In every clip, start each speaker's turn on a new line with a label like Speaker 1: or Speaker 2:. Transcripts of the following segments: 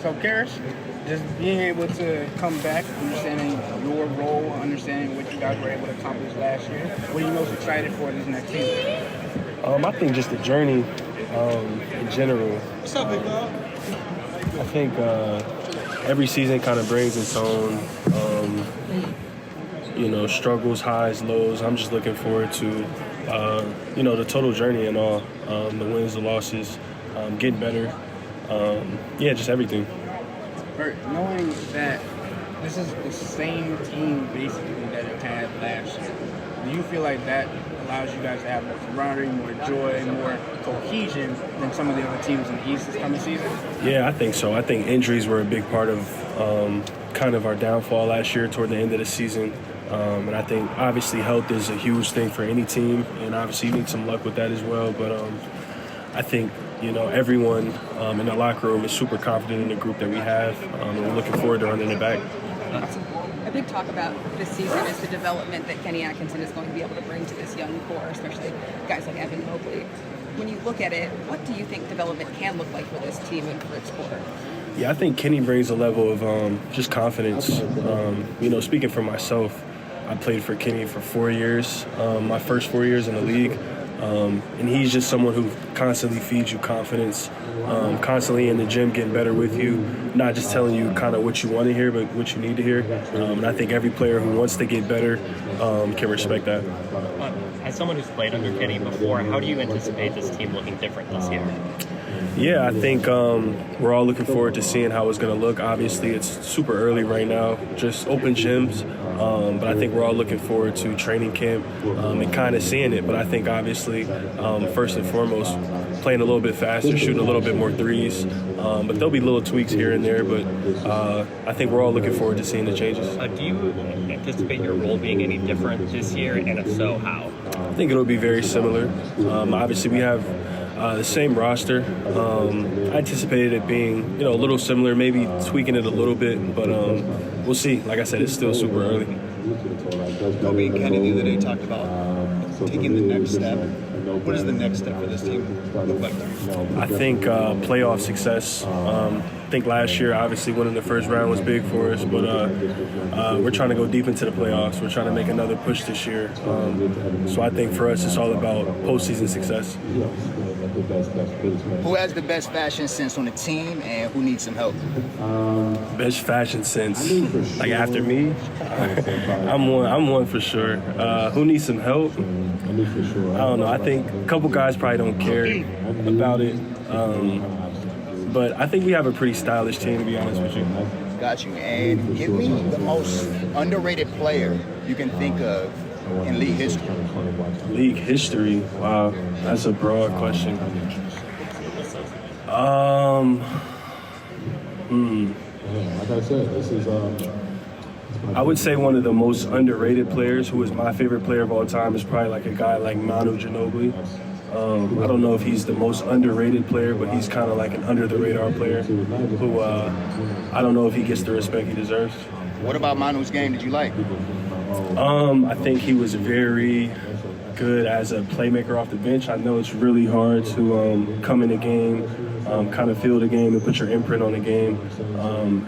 Speaker 1: So, Caris, just being able to come back, understanding your role, understanding what you guys were able to accomplish last year, what are you most excited for this next season?
Speaker 2: I think just the journey in general.
Speaker 3: What's up, big dog?
Speaker 2: I think every season kind of brings its own, struggles, highs, lows. I'm just looking forward to, the total journey and all, the wins, the losses, getting better. Just everything.
Speaker 1: Bert, knowing that this is the same team basically that you had last year, do you feel like that allows you guys to have more camaraderie, more joy, more cohesion than some of the other teams in the East this coming season?
Speaker 2: Yeah, I think so. I think injuries were a big part of kind of our downfall last year toward the end of the season. And I think obviously health is a huge thing for any team, and obviously you need some luck with that as well. But I think, everyone in the locker room is super confident in the group that we have, and we're looking forward to running it back.
Speaker 4: A big talk about this season is the development that Kenny Atkinson is going to be able to bring to this young core, especially guys like Evan Mobley. When you look at it, what do you think development can look like for this team and for its core?
Speaker 2: Yeah, I think Kenny brings a level of just confidence. Speaking for myself, I played for Kenny for 4 years, my first 4 years in the league. And he's just someone who constantly feeds you confidence, constantly in the gym getting better with you, not just telling you kind of what you want to hear, but what you need to hear. And I think every player who wants to get better can respect that.
Speaker 5: As someone who's played under Kenny before, how do you anticipate this team looking different this year?
Speaker 2: Yeah, I think we're all looking forward to seeing how it's going to look. Obviously, it's super early right now, just open gyms. But I think we're all looking forward to training camp and kind of seeing it. But I think obviously, first and foremost, playing a little bit faster, shooting a little bit more threes. But there'll be little tweaks here and there. But I think we're all looking forward to seeing the changes.
Speaker 5: Do you anticipate your role being any different this year? And if so, how?
Speaker 2: I think it'll be very similar. Obviously, we have the same roster. I anticipated it being, a little similar, maybe tweaking it a little bit, but we'll see. Like I said, it's still super early.
Speaker 3: Kobe and Kenny the other day talked about taking the next step. What does the next step for this team look like?
Speaker 2: I think playoff success. I think last year, obviously, winning the first round was big for us, but we're trying to go deep into the playoffs. We're trying to make another push this year. So I think for us, it's all about postseason success.
Speaker 6: Who has the best fashion sense on the team, and who needs some help?
Speaker 2: Best fashion sense, like after me, I'm one for sure. Who needs some help? I don't know. I think a couple guys probably don't care about it, but I think we have a pretty stylish team, to be honest with you.
Speaker 6: Got you. And give me the most underrated player you can think of in league history.
Speaker 2: League history? Wow, that's a broad question.
Speaker 7: Like I said, this is.
Speaker 2: I would say one of the most underrated players, who is my favorite player of all time, is probably like a guy like Manu Ginobili. I don't know if he's the most underrated player, but he's kind of like an under-the-radar player who I don't know if he gets the respect he deserves.
Speaker 6: What about Manu's game did you like?
Speaker 2: I think he was very good as a playmaker off the bench. I know it's really hard to come in the game, kind of feel the game and put your imprint on the game.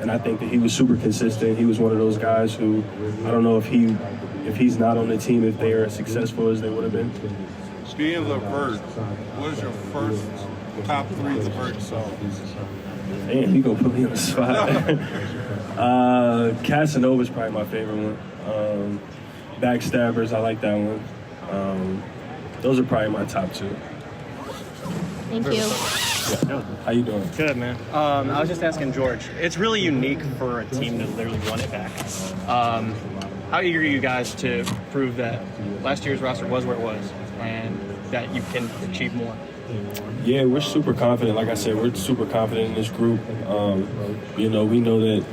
Speaker 2: And I think that he was super consistent. He was one of those guys who, I don't know if he's not on the team, if they are as successful as they would have been.
Speaker 8: Speaking of LeVert, what is your first top 3 LeVert songs?
Speaker 2: Damn, you gonna put me on the spot. Casanova's probably my favorite one. Backstabbers, I like that one. Those are probably my top 2.
Speaker 9: Thank you.
Speaker 2: How you doing?
Speaker 5: Good, man. I was just asking George. It's really unique for a team to literally run it back. How eager are you guys to prove that last year's roster was where it was and that you can achieve more?
Speaker 2: Yeah, we're super confident. Like I said, we're super confident in this group. We know that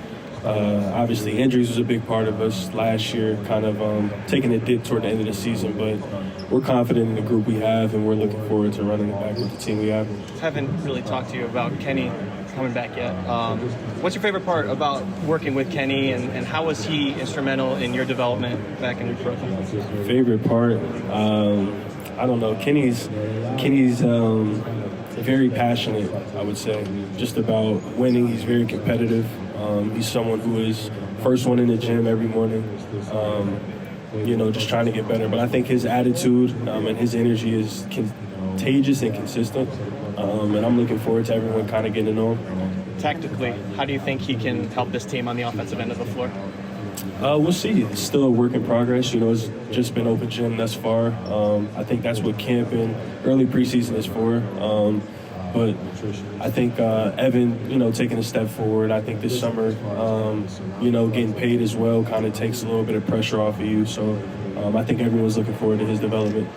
Speaker 2: obviously injuries was a big part of us last year, kind of taking a dip toward the end of the season, but we're confident in the group we have, and we're looking forward to running it back with the team we have.
Speaker 5: Haven't really talked to you about Kenny coming back yet. What's your favorite part about working with Kenny, and how was he instrumental in your development back in Brooklyn?
Speaker 2: Favorite part? I don't know. Kenny's very passionate, I would say, just about winning. He's very competitive. He's someone who is first one in the gym every morning, just trying to get better. But I think his attitude and his energy is contagious and consistent, and I'm looking forward to everyone kind of getting to know him.
Speaker 5: Tactically, how do you think he can help this team on the offensive end of the floor?
Speaker 2: We'll see. It's still a work in progress. It's just been open gym thus far. I think that's what camp and early preseason is for. But I think Evan, taking a step forward. I think this summer, getting paid as well kind of takes a little bit of pressure off of you. So I think everyone's looking forward to his development.